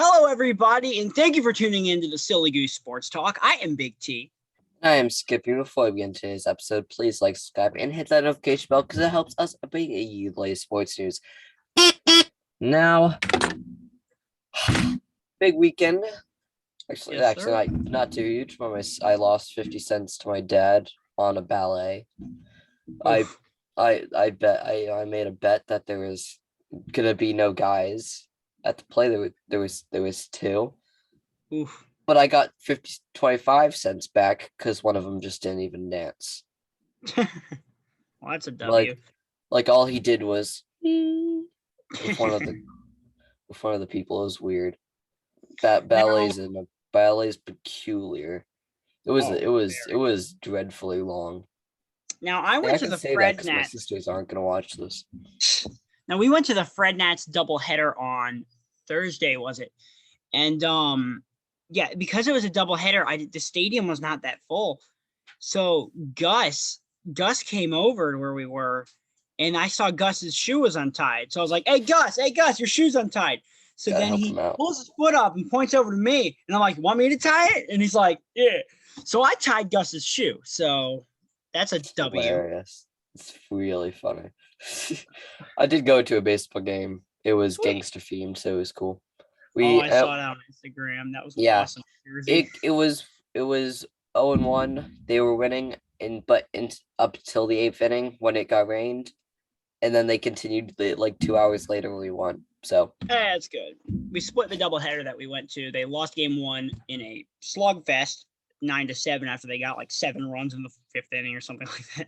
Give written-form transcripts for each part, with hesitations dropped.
Hello, everybody, and thank you for tuning in to the Silly Goose Sports Talk. I am Big T. I am Skippy. Before we begin today's episode, please like, subscribe, and hit that notification bell because it helps us bring you the latest sports news. Now, big weekend. Actually, Yes, sir. not too huge. But I lost 50 cents to my dad on a ballet. I Oof. I made a bet that there was gonna be no guys at the play. There was two, Oof. but I got 25 cents back because one of them just didn't even dance. Well, that's a W. Like all he did was with one of the people. It was weird. Now, Ballet's peculiar. It was oh, it was it very. was dreadfully long. Now I Hey, went I to can the say that Fred because my Nats. sisters aren't gonna watch this. Now we went to the Fred Nats doubleheader on Thursday, was it? And yeah, because it was a doubleheader, the stadium was not that full. So Gus came over to where we were, and I saw Gus's shoe was untied. So I was like, hey, Gus, your shoe's untied. So Gotta then help he him out. pulls his foot up and points over to me. And I'm like, want me to tie it? And he's like, yeah. So I tied Gus's shoe. So that's a W. Hilarious. It's really funny. I did go to a baseball game. It was Sweet. gangster themed, so it was cool. Oh, We I saw that on Instagram. That was Yeah, awesome. Jersey. it was 0-1. They were winning up till the eighth inning when it got rained, and then they continued like 2 hours later we won. So That's good. We split the doubleheader that we went to. They lost game one in a slugfest, 9-7, after they got like 7 runs in the 5th inning or something like that.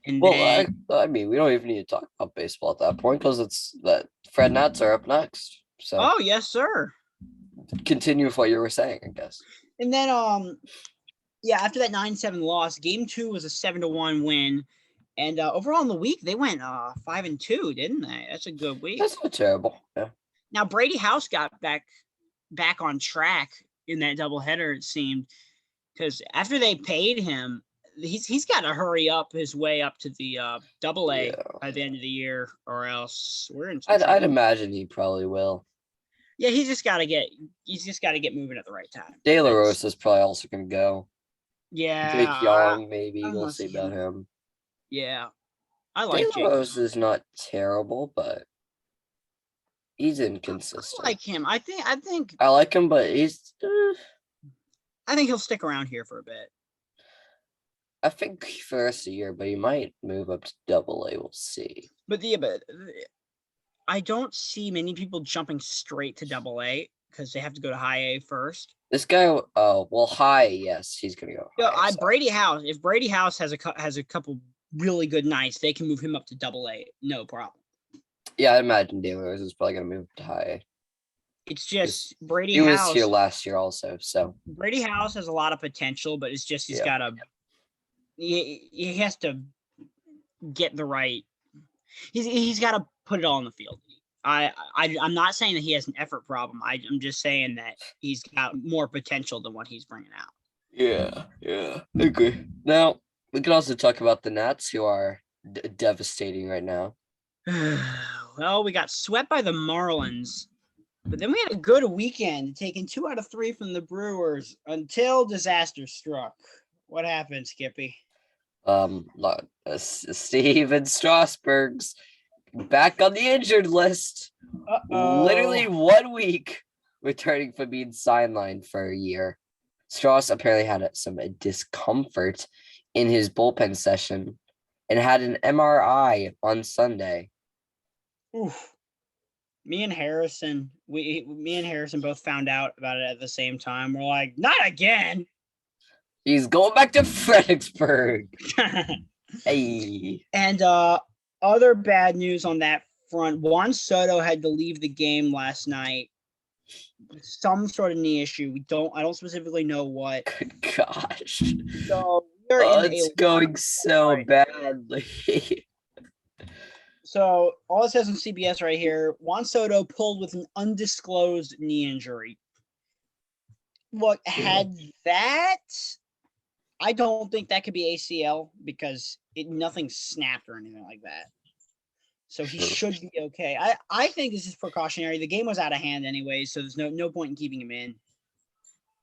And well, then, I mean we don't even need to talk about baseball at that point because it's that Fred Nats are up next. So oh yes, sir. continue with what you were saying, I guess. And then, yeah, after that 9-7 loss, game two was a 7-1 win. And overall in the week, they went 5-2, didn't they? That's a good week. That's not terrible. Yeah. Now Brady House got back on track in that doubleheader, it seemed, because after they paid him, he's got to hurry up his way up to the double A Yeah. by the end of the year, or else we're in some I'd trouble. imagine he probably will. Yeah, he's just got to get moving at the right time. De La Rosa's probably also gonna go. Yeah, Jake Young, maybe I we'll want to see see about him. him. Yeah, I De like La Jake. Rosa is not terrible, but he's I inconsistent. like him. I think I like him, but he's. he'll stick around here for a bit. I think for the rest of the year, but he might move up to Double A. We'll see. But I don't see many people jumping straight to double A because they have to go to high A first. This guy, high, yes, he's gonna go high. Brady House. If Brady House has a couple really good nights, they can move him up to double A, no problem. Yeah, I imagine De La Rosa is probably gonna move to high. It's just Brady He House. was here last year also, so Brady House has a lot of potential, but it's just he has to get the right. He's got to put it all in the field. I'm not saying that he has an effort problem. I'm just saying that he's got more potential than what he's bringing out. Yeah, I agree. Now we can also talk about the Nats, who are devastating right now. Well, we got swept by the Marlins, but then we had a good weekend, taking 2 out of 3 from the Brewers until disaster struck. What happened, Skippy? Steven Strasburg's back on the injured list. Literally 1 week returning from being sidelined for a year. Stras apparently had some discomfort in his bullpen session and had an MRI on Sunday. Oof. Me and Harrison both found out about it at the same time. We're like, not again. He's going back to Fredericksburg. Hey. And other bad news on that front. Juan Soto had to leave the game last night. Some sort of knee issue. I don't specifically know what. Good gosh. So it's going so badly. So all it says on CBS right here, Juan Soto pulled with an undisclosed knee injury. Look, had that, I don't think that could be ACL because nothing snapped or anything like that. So he Sure. should be okay. I think this is precautionary. The game was out of hand anyway, so there's no point in keeping him in.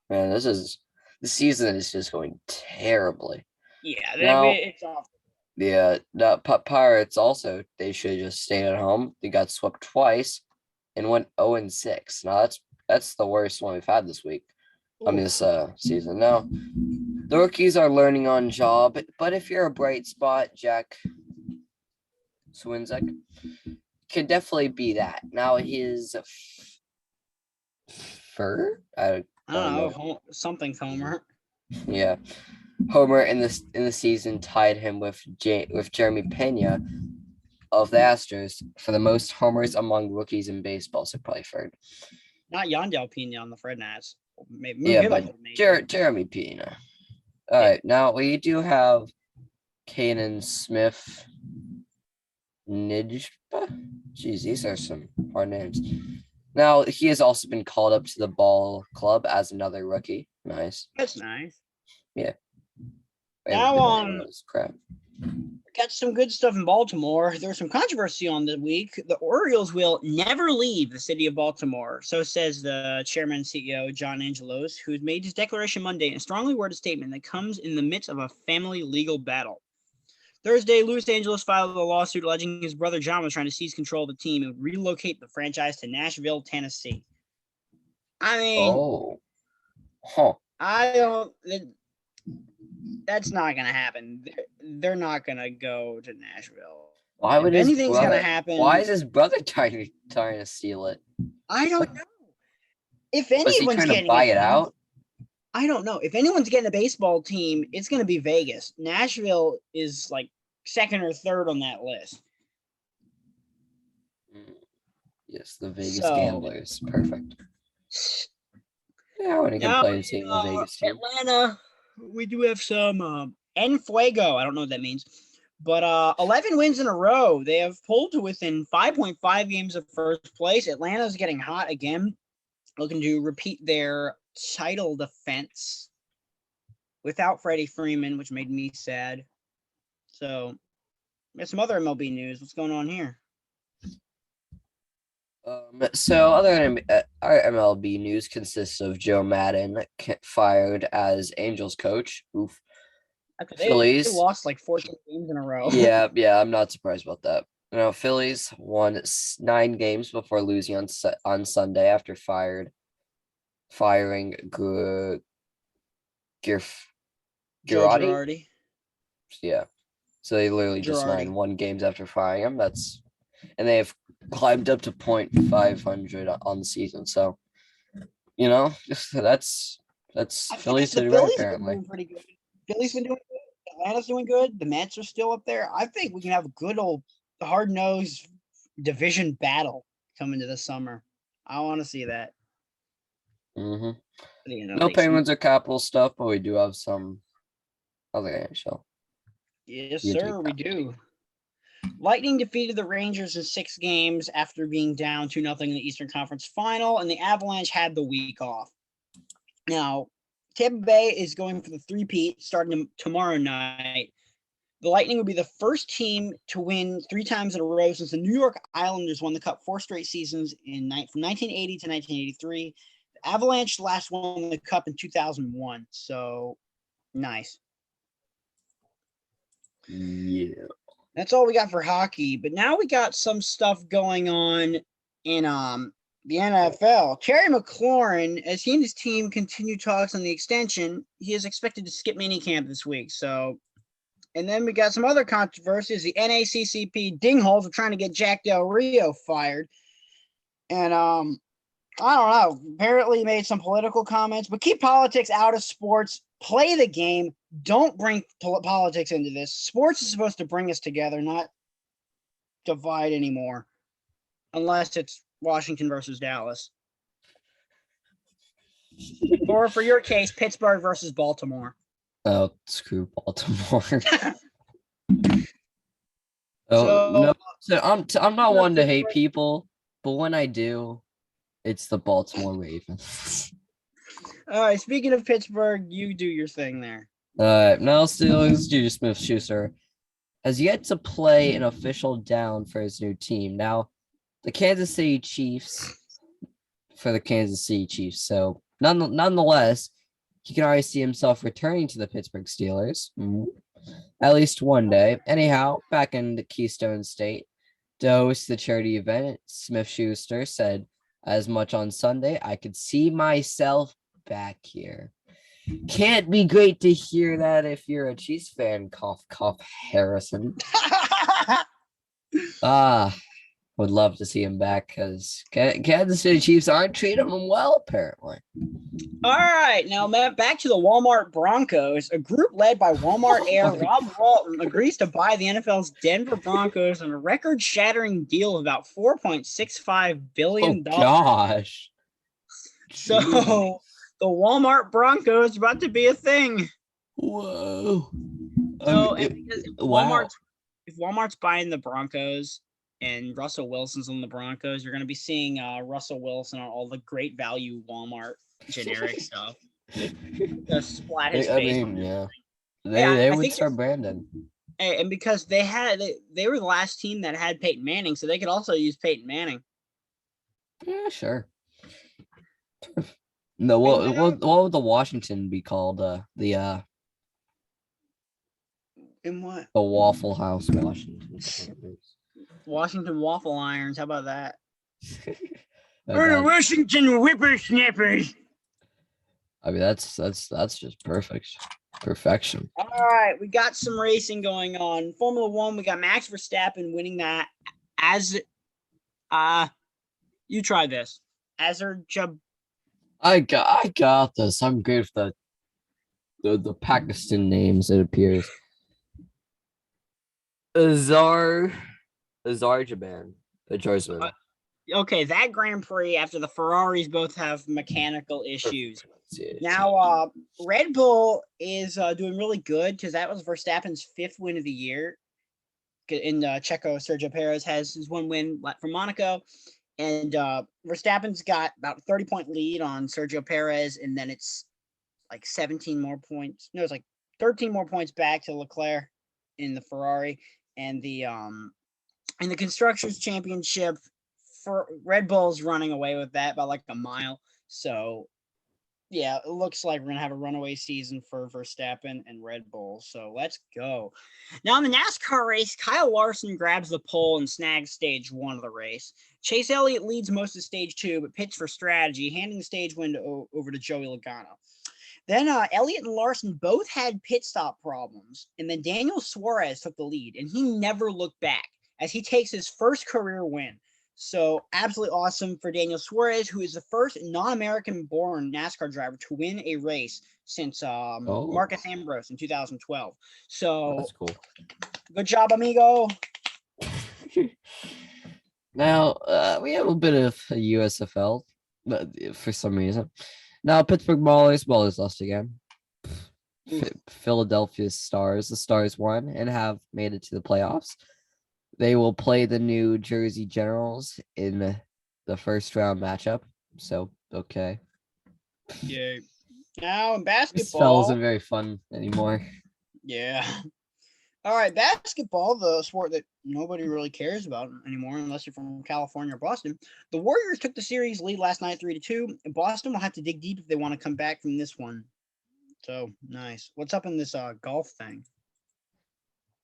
Man, the season is just going terribly. Yeah, Now, it's off. the Pirates also, they should just stay at home. They got swept twice and went 0-6. Now that's the worst one we've had this week. This season. Now, the rookies are learning on job, but if you're a bright spot, Jack Swinzek can definitely be that. Now his fur, I don't know. Something Homer. Yeah, Homer in the season tied him with Jeremy Pena of the Astros for the most homers among rookies in baseball. So probably third. Not Yandel Pena on the Fred Nats. Maybe Yeah, but Jeremy Pena. All right, now we do have Kanan Smith. Nijba? Jeez, these are some hard names. Now, he has also been called up to the ball club as another rookie. Nice. That's nice. Yeah. Now, crap. got some good stuff in Baltimore. There's some controversy on the week. The Orioles will never leave the city of Baltimore. So says the chairman and CEO, John Angelos, who made his declaration Monday in a strongly worded statement that comes in the midst of a family legal battle. Thursday, Los Angeles filed a lawsuit alleging his brother John was trying to seize control of the team and relocate the franchise to Nashville, Tennessee. I mean, I don't. That's not going to happen. They're not going to go to Nashville. Why would anything's going to happen? Why is his brother trying to steal it? I don't know. If anyone's trying to buy it out, I don't know. If anyone's getting a baseball team, it's going to be Vegas. Nashville is like second or third on that list. Yes, the Vegas Gamblers. Perfect. Yeah, I wouldn't complain seeing the Vegas team. Atlanta, we do have some En Fuego. I don't know what that means. But 11 wins in a row. They have pulled to within 5.5 games of first place. Atlanta's getting hot again, looking to repeat their title defense without Freddie Freeman, which made me sad. So, there's some other MLB news. What's going on here? So other our MLB news consists of Joe Madden fired as Angels coach. Oof. Phillies lost like 14 games in a row. Yeah, I'm not surprised about that. Phillies won 9 games before losing on Sunday after firing Girardi. Yeah, so they literally just 9-1 games after firing him. And they have climbed up to .500 on the season. So, that's Phillies doing right, apparently. Pretty good. Phillies been doing good. Atlanta's doing good. The Mets are still up there. I think we can have a good old hard-nosed division battle coming to the summer. I want to see that. Mm-hmm. No Penguins or Capital stuff, but we do have some other NHL. Yes, sir, we do. Lightning defeated the Rangers in 6 games after being down 2-0 in the Eastern Conference Final, and the Avalanche had the week off. Now, Tampa Bay is going for the three-peat starting tomorrow night. The Lightning will be the first team to win 3 times in a row since the New York Islanders won the Cup 4 straight seasons from 1980 to 1983. The Avalanche last won the Cup in 2001, so nice. Yeah. That's all we got for hockey. But now we got some stuff going on in the NFL. Terry McLaurin, as he and his team continue talks on the extension, he is expected to skip minicamp this week. So, and then we got some other controversies. The NACCP dingholes are trying to get Jack Del Rio fired. And I don't know. Apparently he made some political comments, but keep politics out of sports. Play the game. Don't bring politics into this. Sports is supposed to bring us together, not divide anymore. Unless it's Washington versus Dallas. Or for your case, Pittsburgh versus Baltimore. Oh, screw Baltimore. No. So I'm not one to hate people, but when I do, it's the Baltimore Ravens. All right, speaking of Pittsburgh, you do your thing there. Now Steelers, Juju Smith-Schuster has yet to play an official down for his new team. Now, the Kansas City Chiefs for the Kansas City Chiefs. So nonetheless, he can already see himself returning to the Pittsburgh Steelers at least one day. Anyhow, back in the Keystone State to host the charity event, Smith Schuster said as much on Sunday. I could see myself back here. Can't be great to hear that if you're a Chiefs fan. Cough, cough, Harrison. Would love to see him back because Kansas City Chiefs aren't treating him well, apparently. All right, now back to the Walmart Broncos. A group led by Walmart heir Rob Walton agrees to buy the NFL's Denver Broncos on a record-shattering deal of about $4.65 billion. Oh, gosh. So the Walmart Broncos is about to be a thing. Whoa. So because if Walmart's buying the Broncos and Russell Wilson's on the Broncos, you're going to be seeing Russell Wilson on all the great value Walmart generic stuff. Just splat his face. Yeah. They would start branding. And because they were the last team that had Peyton Manning, so they could also use Peyton Manning. Yeah, sure. No, what would the Washington be called? In what? The Waffle House Washington. Washington Waffle Irons. How about that? We're the Washington Whippersnappers. I mean, that's just perfect. Perfection. All right, we got some racing going on. Formula One, we got Max Verstappen winning that. You try this. I got this. I'm good for the Pakistan names, it appears. Azerbaijan. Okay, that Grand Prix after the Ferraris both have mechanical issues. Now, Red Bull is doing really good because that was Verstappen's 5th win of the year. In Checo, Sergio Perez has his 1 win from Monaco. And Verstappen's got about a 30-point lead on Sergio Perez, and then it's like 17 more points. No, it's like 13 more points back to Leclerc in the Ferrari. And in the Constructors' Championship, for Red Bull's running away with that by like a mile. So, yeah, it looks like we're going to have a runaway season for Verstappen and Red Bull. So let's go. Now, in the NASCAR race, Kyle Larson grabs the pole and snags stage 1 of the race. Chase Elliott leads most of stage 2, but pits for strategy, handing the stage win over to Joey Logano. Then Elliott and Larson both had pit stop problems, and then Daniel Suarez took the lead, and he never looked back as he takes his first career win. So absolutely awesome for Daniel Suarez, who is the first non-American-born NASCAR driver to win a race since Marcus Ambrose in 2012. So that's cool. Good job, amigo. Now we have a bit of a USFL, but for some reason. Now Pittsburgh Maulers lost again. Philadelphia Stars. The Stars won and have made it to the playoffs. They will play the New Jersey Generals in the first round matchup. So, okay. Yeah. Now in basketball. This spell isn't very fun anymore. Yeah. All right, basketball, the sport that nobody really cares about anymore unless you're from California or Boston. The Warriors took the series lead last night 3-2. Boston will have to dig deep if they want to come back from this one. So, nice. What's up in this golf thing?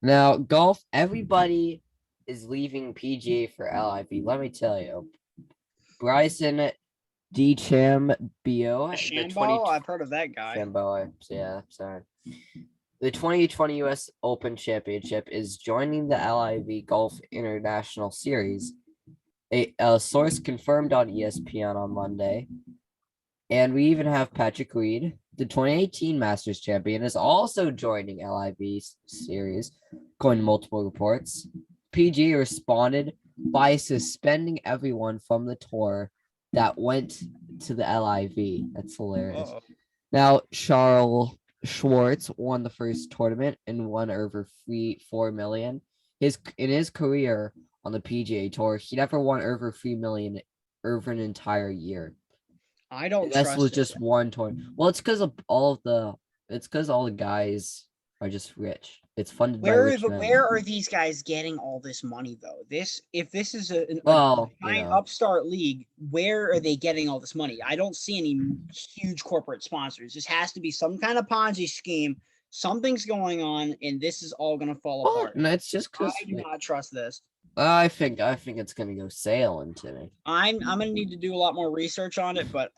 Now, golf, everybody is leaving PGA for LIV. Let me tell you. Bryson DeChambeau. I've heard of that guy. Chambeau, yeah, sorry. The 2020 U.S. Open Championship is joining the LIV Golf International Series. A source confirmed on ESPN on Monday. And we even have Patrick Reed, the 2018 Masters champion, is also joining LIV Series, according to multiple reports. PG responded by suspending everyone from the tour that went to the LIV. That's hilarious. Uh-oh. Now, Charles Schwartz won the first tournament and won over $4 million. In his career on the PGA Tour, he never won over $3 million over an entire year. I don't trust This was just one tournament. Well, it's because all the guys are just rich. It's funded by rich men. Where are these guys getting all this money though? If this is a giant know. upstart league, where are they getting all this money? I don't see any huge corporate sponsors. This has to be some kind of Ponzi scheme. Something's going on, and this is all going to fall apart. No, it's just because I do not trust this. I think it's gonna go sailing today. I'm gonna need to do a lot more research on it, but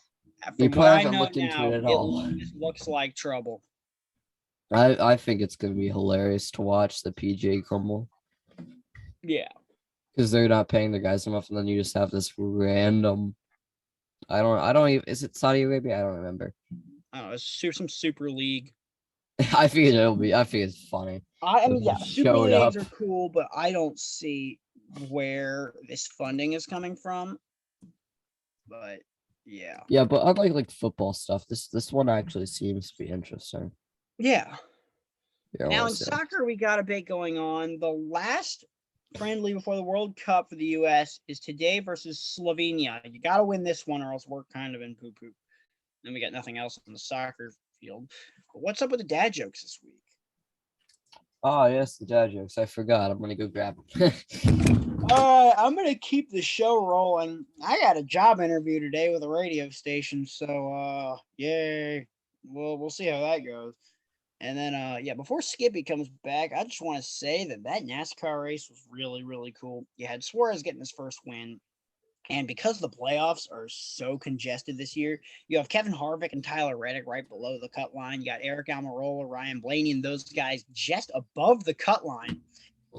You from what I probably haven't know looked into now, it at all. it looks like trouble. I think it's gonna be hilarious to watch the PGA crumble. Yeah, because they're not paying the guys enough, and then you just have this random. I don't even. Is it Saudi Arabia? I don't remember. I don't know. It's some super league. I think it'll be. I think it's funny. I mean, yeah, super Showed leagues up. are cool, but I don't see where this funding is coming from. But yeah, Yeah, but I like football stuff. This one actually seems to be interesting. yeah. Yeah, Now in soccer, we got a bit going on. The last friendly before the World Cup for the U.S. is today versus Slovenia. You got to win this one, or else we're kind of in poo poo. Then we got nothing else on the soccer field. But what's up with the dad jokes this week? Oh yes, the dad jokes. I forgot. I'm gonna go grab them. I'm gonna keep the show rolling. I got a job interview today with a radio station, so yay. We'll see how that goes. And then before Skippy comes back, I just want to say that NASCAR race was really, really cool. You had Suarez getting his first win. And because the playoffs are so congested this year, you have Kevin Harvick and Tyler Reddick right below the cut line. You got Eric Almirola, Ryan Blaney, and those guys just above the cut line.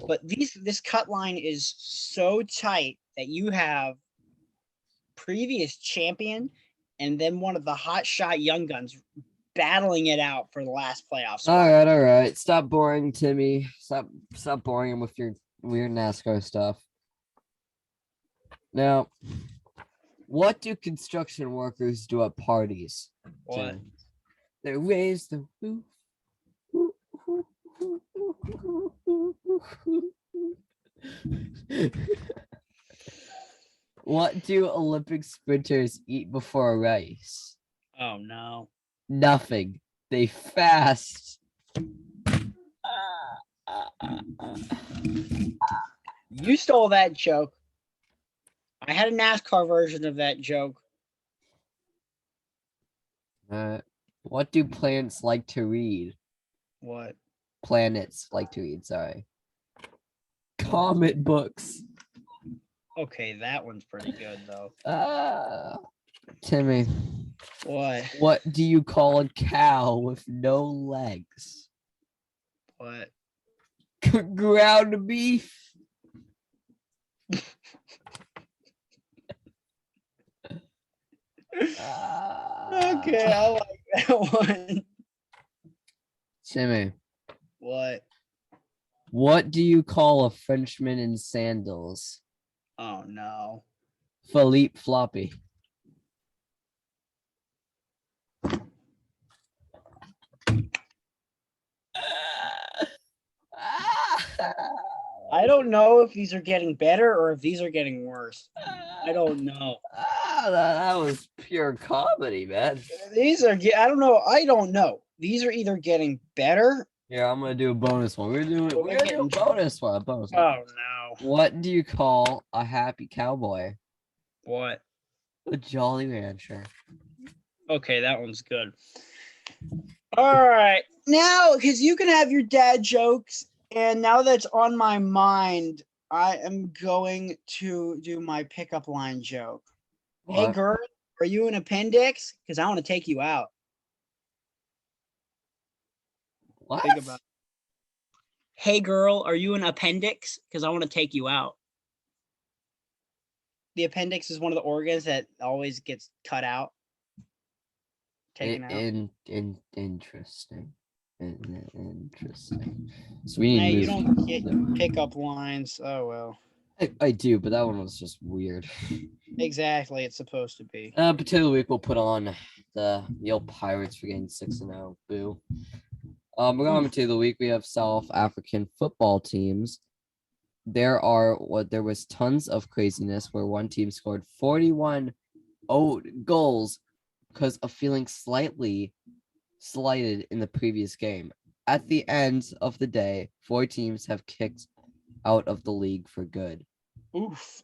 But this cut line is so tight that you have previous champion and then one of the hot shot young guns battling it out for the last playoff spot. All right. Stop boring, Timmy. Stop boring him with your weird NASCAR stuff. Now, what do construction workers do at parties? What? They raise the roof. What do Olympic sprinters eat before a race? Oh no. Nothing. They fast. You stole that joke. I had a NASCAR version of that joke. What do plants like to read? What? Planets like to read, sorry. Comic books. Okay, that one's pretty good though. Timmy. What? What do you call a cow with no legs? What? Ground beef. Okay, I like that one. Timmy. What? What do you call a Frenchman in sandals? Oh no. Philippe Floppy. I don't know if these are getting better or if these are getting worse. I don't know. That was pure comedy, man. These are, I don't know. I don't know. These are either getting better. Yeah, I'm gonna do a bonus one. We're gonna do a bonus one. Oh no. What do you call a happy cowboy? What? A Jolly Rancher. Okay, that one's good. All right. Now, because you can have your dad jokes, and now that's on my mind, I am going to do my pickup line joke. What? Hey, girl, are you an appendix? Because I want to take you out. What? Think about it. Hey, girl, are you an appendix? Because I want to take you out. The appendix is one of the organs that always gets cut out. Taken out. Interesting. Interesting. So we need you don't get pickup lines. Oh well. I do, but that one was just weird. Exactly, it's supposed to be. Potato week we'll put on the old Pirates for getting 6-0. Boo. We're going to the week. We have South African football teams. There was tons of craziness where one team scored 41 goals because of feeling slightly slighted in the previous game. at the end of the day, 4 teams have kicked out of the league for good. Oof.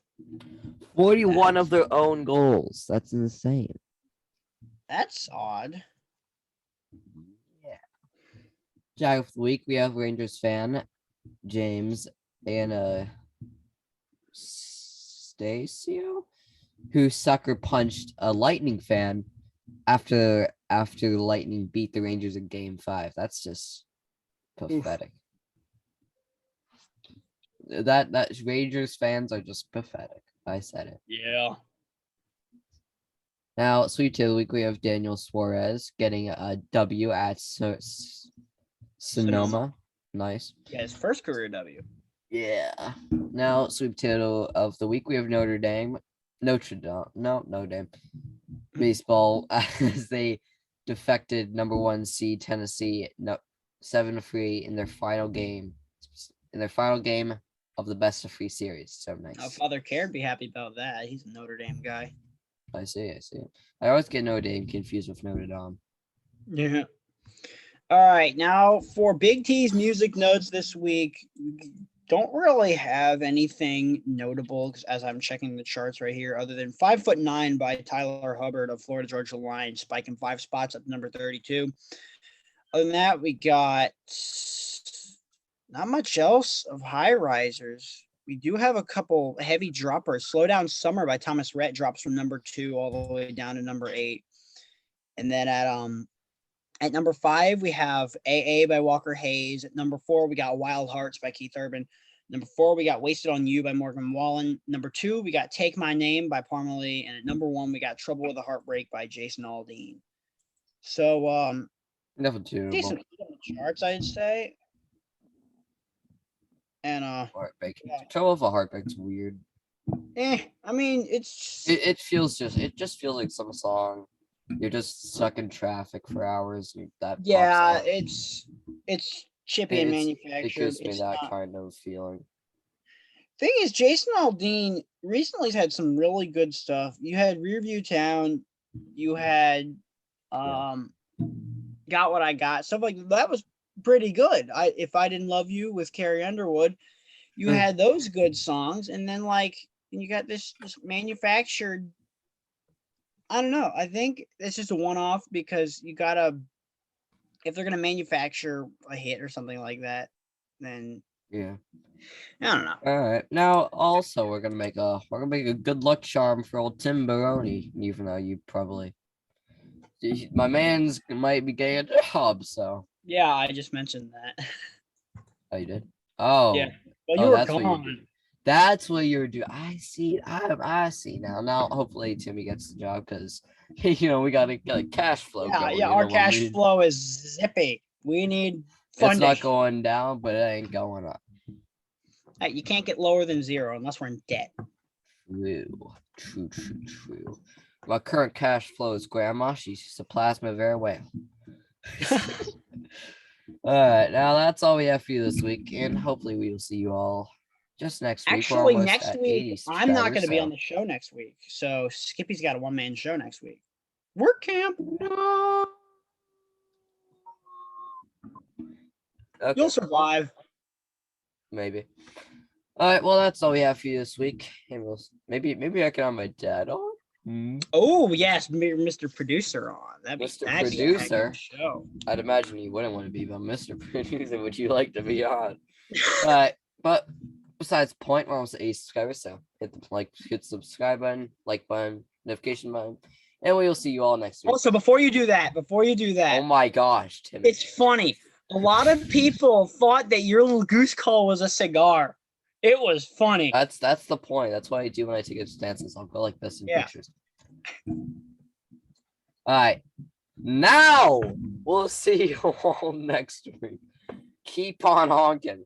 41 of their own goals. That's insane. That's odd. Yeah. Jack of the week, we have Rangers fan James Anastasio, who sucker punched a Lightning fan after the Lightning beat the Rangers in Game 5. That's just pathetic. That Rangers fans are just pathetic. I said it. Yeah. Now, sweep to the week, we have Daniel Suarez getting a W at Sonoma. Nice. Yeah, his first career W. Yeah. Now, sweep total of the week, we have Notre Dame. Notre Dame. Baseball as they defected number 1 seed Tennessee 7-3 in their final game. Of the best of 3 series. So nice. Oh, Father Care would be happy about that. He's a Notre Dame guy. I see. I always get Notre Dame confused with Notre Dame. Yeah. All right. Now for Big T's music notes this week, don't really have anything notable because as I'm checking the charts right here, other than 5'9" by Tyler Hubbard of Florida Georgia Line, spiking 5 spots up to number 32. Other than that, we got not much else of high risers. We do have a couple heavy droppers. Slow Down Summer by Thomas Rhett drops from number 2 all the way down to number 8. And then at number 5, we have AA by Walker Hayes. At number 4, we got Wild Hearts by Keith Urban. Number 4, we got Wasted on You by Morgan Wallen. Number 2, we got Take My Name by Parmalee. And at number 1, we got Trouble with a Heartbreak by Jason Aldean. So, Nothing too decent charts, I'd say. And Heartbreak. Trouble with a Heartbreak's weird. I mean, it just feels like some song. You're just stuck in traffic for hours. It's chippy and manufactured. It gives me that kind of feeling. Thing is, Jason Aldean recently has had some really good stuff. You had Rearview Town. You had Got What I Got. Stuff like that was pretty good. If I Didn't Love You with Carrie Underwood. You had those good songs, and then you got this manufactured. I don't know. I think it's just a one-off because you gotta, if they're gonna manufacture a hit or something like that, then yeah, I don't know. All right, now also we're gonna make a good luck charm for old Tim Baroni, even though you probably my man's might be getting a job. So yeah, I just mentioned that. Oh, you did? Oh, yeah. Well, you were gone. That's what you're doing. I see. I see now. Now, hopefully, Timmy gets the job because we got to get cash flow. Yeah, our cash flow is zippy. We need funding. It's not going down, but it ain't going up. You can't get lower than 0 unless we're in debt. True. My current cash flow is grandma. She supplies me very well. All right, now that's all we have for you this week, and hopefully we will see you all just next week. Actually, next week I'm not going to be on the show next week, so Skippy's got a one-man show next week. Work camp. No. Okay. You'll survive. Maybe. All right, well that's all we have for you this week, and maybe I can have my dad on. Oh yes, Mr. Producer on. That'd be Mr. Producer. Show. I'd imagine you wouldn't want to be, but Mr. Producer, would you like to be on? But besides the point, we're almost at 80 subscribers, so hit the subscribe button, like button, notification button, and we will see you all next week. Also, before you do that, oh my gosh, Timmy. It's funny. A lot of people thought that your little goose call was a cigar. It was funny. That's the point. That's what I do when I take a stances. I'll go like this in pictures. All right. Now we'll see you all next week. Keep on honking.